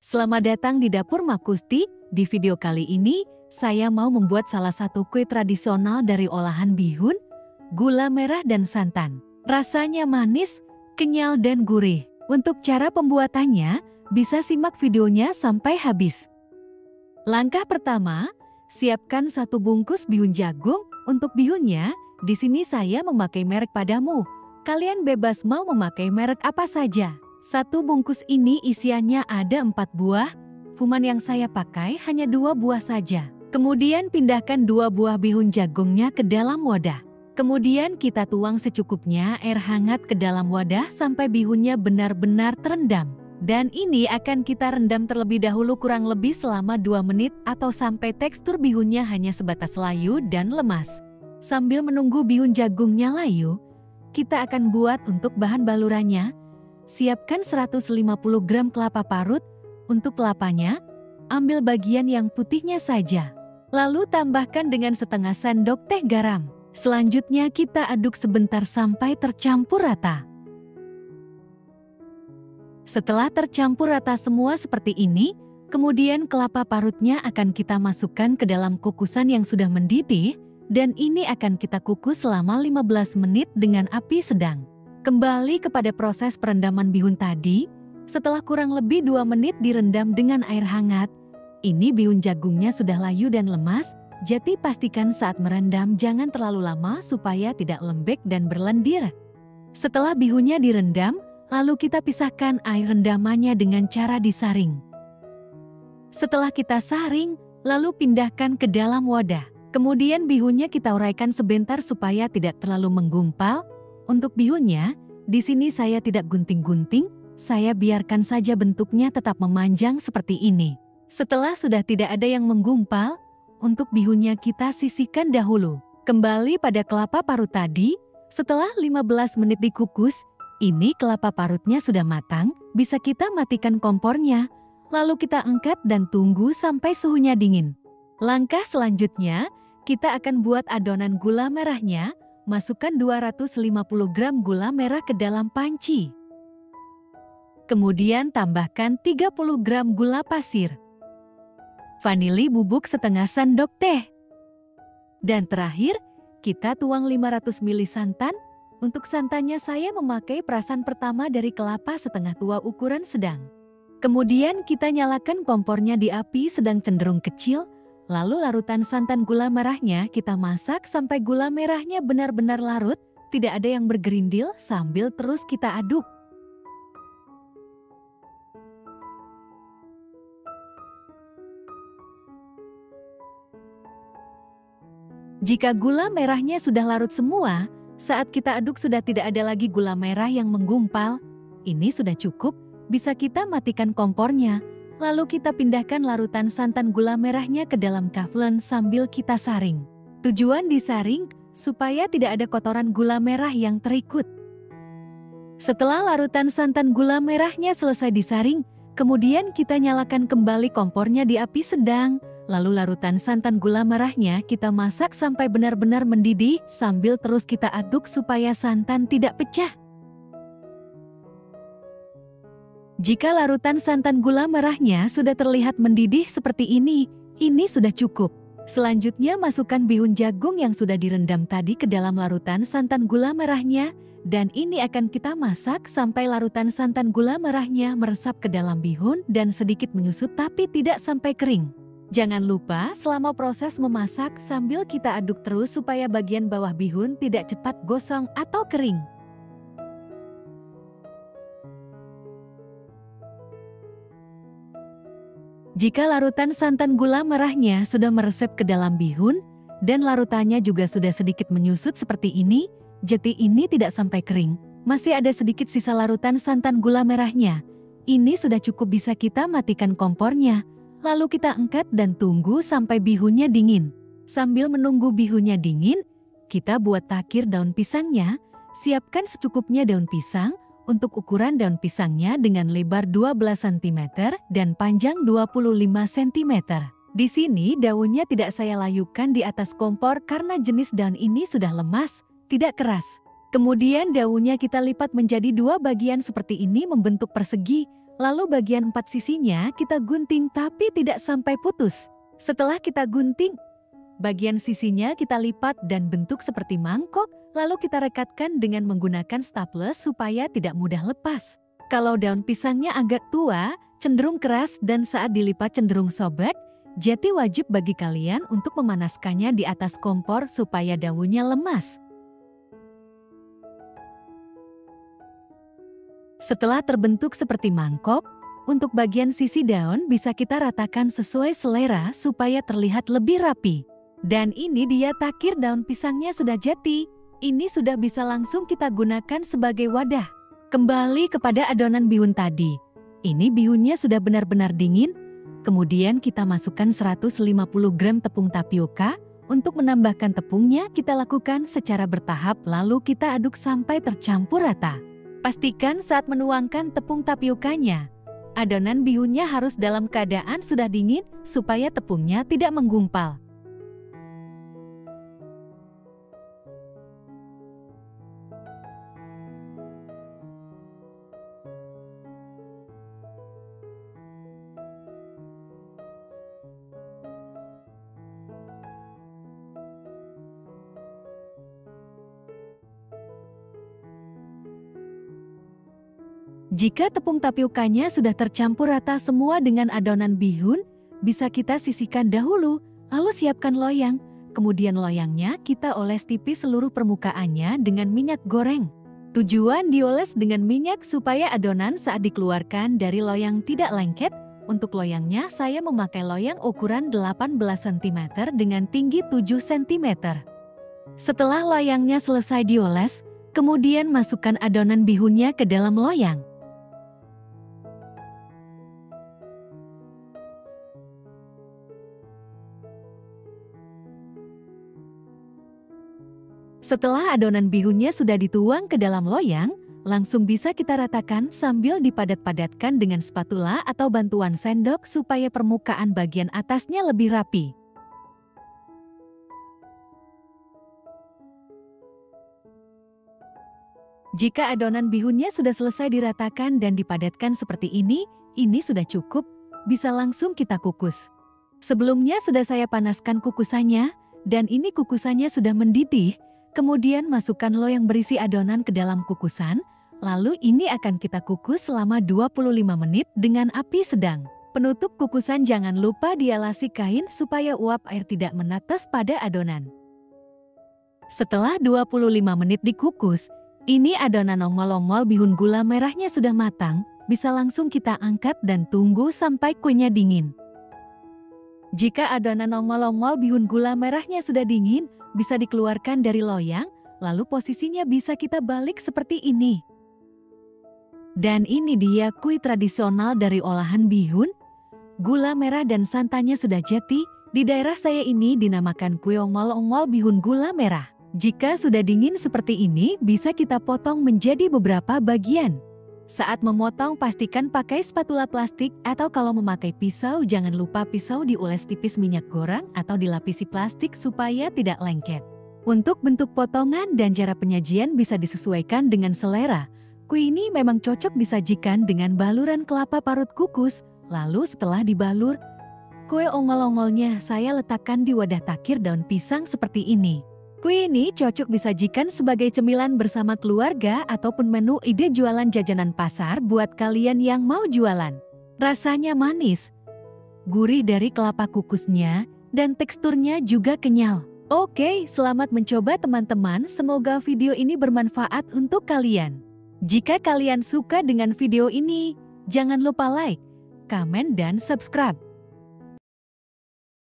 Selamat datang di Dapur Makusti. Di video kali ini, saya mau membuat salah satu kue tradisional dari olahan bihun, gula merah dan santan. Rasanya manis, kenyal dan gurih. Untuk cara pembuatannya, bisa simak videonya sampai habis. Langkah pertama, siapkan 1 bungkus bihun jagung. Untuk bihunnya, di sini saya memakai merek Padamu. Kalian bebas mau memakai merek apa saja. 1 bungkus ini isiannya ada 4 buah, cuman yang saya pakai hanya 2 buah saja. Kemudian pindahkan 2 buah bihun jagungnya ke dalam wadah. Kemudian kita tuang secukupnya air hangat ke dalam wadah sampai bihunnya benar-benar terendam. Dan ini akan kita rendam terlebih dahulu kurang lebih selama 2 menit atau sampai tekstur bihunnya hanya sebatas layu dan lemas. Sambil menunggu bihun jagungnya layu, kita akan buat untuk bahan balurannya. Siapkan 150 gram kelapa parut. Untuk kelapanya, ambil bagian yang putihnya saja. Lalu tambahkan dengan setengah sendok teh garam. Selanjutnya kita aduk sebentar sampai tercampur rata. Setelah tercampur rata semua seperti ini, kemudian kelapa parutnya akan kita masukkan ke dalam kukusan yang sudah mendidih, dan ini akan kita kukus selama 15 menit dengan api sedang. Kembali kepada proses perendaman bihun tadi, setelah kurang lebih 2 menit direndam dengan air hangat, ini bihun jagungnya sudah layu dan lemas, jadi pastikan saat merendam jangan terlalu lama supaya tidak lembek dan berlendir. Setelah bihunnya direndam, lalu kita pisahkan air rendamannya dengan cara disaring. Setelah kita saring, lalu pindahkan ke dalam wadah. Kemudian bihunnya kita uraikan sebentar supaya tidak terlalu menggumpal. Untuk bihunnya, di sini saya tidak gunting-gunting, saya biarkan saja bentuknya tetap memanjang seperti ini. Setelah sudah tidak ada yang menggumpal, untuk bihunnya kita sisihkan dahulu. Kembali pada kelapa parut tadi, setelah 15 menit dikukus, ini kelapa parutnya sudah matang, bisa kita matikan kompornya, lalu kita angkat dan tunggu sampai suhunya dingin. Langkah selanjutnya, kita akan buat adonan gula merahnya. Masukkan 250 gram gula merah ke dalam panci. Kemudian tambahkan 30 gram gula pasir. Vanili bubuk setengah sendok teh. Dan terakhir, kita tuang 500 ml santan. Untuk santannya saya memakai perasan pertama dari kelapa setengah tua ukuran sedang. Kemudian kita nyalakan kompornya di api sedang cenderung kecil. Lalu larutan santan gula merahnya kita masak sampai gula merahnya benar-benar larut, tidak ada yang bergerindil sambil terus kita aduk. Jika gula merahnya sudah larut semua, saat kita aduk sudah tidak ada lagi gula merah yang menggumpal, ini sudah cukup, bisa kita matikan kompornya. Lalu kita pindahkan larutan santan gula merahnya ke dalam kaflen sambil kita saring. Tujuan disaring supaya tidak ada kotoran gula merah yang terikut. Setelah larutan santan gula merahnya selesai disaring, kemudian kita nyalakan kembali kompornya di api sedang. Lalu larutan santan gula merahnya kita masak sampai benar-benar mendidih sambil terus kita aduk supaya santan tidak pecah. Jika larutan santan gula merahnya sudah terlihat mendidih seperti ini sudah cukup. Selanjutnya masukkan bihun jagung yang sudah direndam tadi ke dalam larutan santan gula merahnya, dan ini akan kita masak sampai larutan santan gula merahnya meresap ke dalam bihun dan sedikit menyusut tapi tidak sampai kering. Jangan lupa selama proses memasak sambil kita aduk terus supaya bagian bawah bihun tidak cepat gosong atau kering. Jika larutan santan gula merahnya sudah meresep ke dalam bihun, dan larutannya juga sudah sedikit menyusut seperti ini, jadi ini tidak sampai kering, masih ada sedikit sisa larutan santan gula merahnya. Ini sudah cukup bisa kita matikan kompornya, lalu kita angkat dan tunggu sampai bihunnya dingin. Sambil menunggu bihunnya dingin, kita buat takir daun pisangnya, siapkan secukupnya daun pisang. Untuk ukuran daun pisangnya dengan lebar 12 cm dan panjang 25 cm. Di sini daunnya tidak saya layukan di atas kompor karena jenis daun ini sudah lemas, tidak keras. Kemudian daunnya kita lipat menjadi 2 bagian seperti ini membentuk persegi, Lalu bagian 4 sisinya kita gunting tapi tidak sampai putus. Setelah kita gunting, bagian sisinya kita lipat dan bentuk seperti mangkok, lalu kita rekatkan dengan menggunakan staples supaya tidak mudah lepas. Kalau daun pisangnya agak tua, cenderung keras dan saat dilipat cenderung sobek, jadi wajib bagi kalian untuk memanaskannya di atas kompor supaya daunnya lemas. Setelah terbentuk seperti mangkok, untuk bagian sisi daun bisa kita ratakan sesuai selera supaya terlihat lebih rapi. Dan ini dia takir daun pisangnya sudah jadi. Ini sudah bisa langsung kita gunakan sebagai wadah. Kembali kepada adonan bihun tadi. Ini bihunnya sudah benar-benar dingin. Kemudian kita masukkan 150 gram tepung tapioka. Untuk menambahkan tepungnya kita lakukan secara bertahap lalu kita aduk sampai tercampur rata. Pastikan saat menuangkan tepung tapiokanya, adonan bihunnya harus dalam keadaan sudah dingin supaya tepungnya tidak menggumpal. Jika tepung tapiokanya sudah tercampur rata semua dengan adonan bihun, bisa kita sisihkan dahulu, lalu siapkan loyang. Kemudian loyangnya kita oles tipis seluruh permukaannya dengan minyak goreng. Tujuan dioles dengan minyak supaya adonan saat dikeluarkan dari loyang tidak lengket. Untuk loyangnya saya memakai loyang ukuran 18 cm dengan tinggi 7 cm. Setelah loyangnya selesai dioles, kemudian masukkan adonan bihunnya ke dalam loyang. Setelah adonan bihunnya sudah dituang ke dalam loyang, langsung bisa kita ratakan sambil dipadat-padatkan dengan spatula atau bantuan sendok supaya permukaan bagian atasnya lebih rapi. Jika adonan bihunnya sudah selesai diratakan dan dipadatkan seperti ini sudah cukup, bisa langsung kita kukus. Sebelumnya sudah saya panaskan kukusannya, dan ini kukusannya sudah mendidih. Kemudian masukkan loyang berisi adonan ke dalam kukusan, lalu ini akan kita kukus selama 25 menit dengan api sedang. Penutup kukusan jangan lupa dialasi kain supaya uap air tidak menetes pada adonan. Setelah 25 menit dikukus, ini adonan ongol-ongol bihun gula merahnya sudah matang, bisa langsung kita angkat dan tunggu sampai kuenya dingin. Jika adonan ongol-ongol bihun gula merahnya sudah dingin, bisa dikeluarkan dari loyang, lalu posisinya bisa kita balik seperti ini. Dan ini dia kue tradisional dari olahan bihun, gula merah dan santannya sudah jadi. Di daerah saya ini dinamakan kue ongol-ongol bihun gula merah. Jika sudah dingin seperti ini, bisa kita potong menjadi beberapa bagian. Saat memotong pastikan pakai spatula plastik atau kalau memakai pisau jangan lupa pisau diules tipis minyak goreng atau dilapisi plastik supaya tidak lengket. Untuk bentuk potongan dan cara penyajian bisa disesuaikan dengan selera. Kue ini memang cocok disajikan dengan baluran kelapa parut kukus. Lalu setelah dibalur, kue ongol-ongolnya saya letakkan di wadah takir daun pisang seperti ini. Kue ini cocok disajikan sebagai cemilan bersama keluarga ataupun menu ide jualan jajanan pasar buat kalian yang mau jualan. Rasanya manis, gurih dari kelapa kukusnya, dan teksturnya juga kenyal. Oke, selamat mencoba teman-teman, semoga video ini bermanfaat untuk kalian. Jika kalian suka dengan video ini, jangan lupa like, komen, dan subscribe.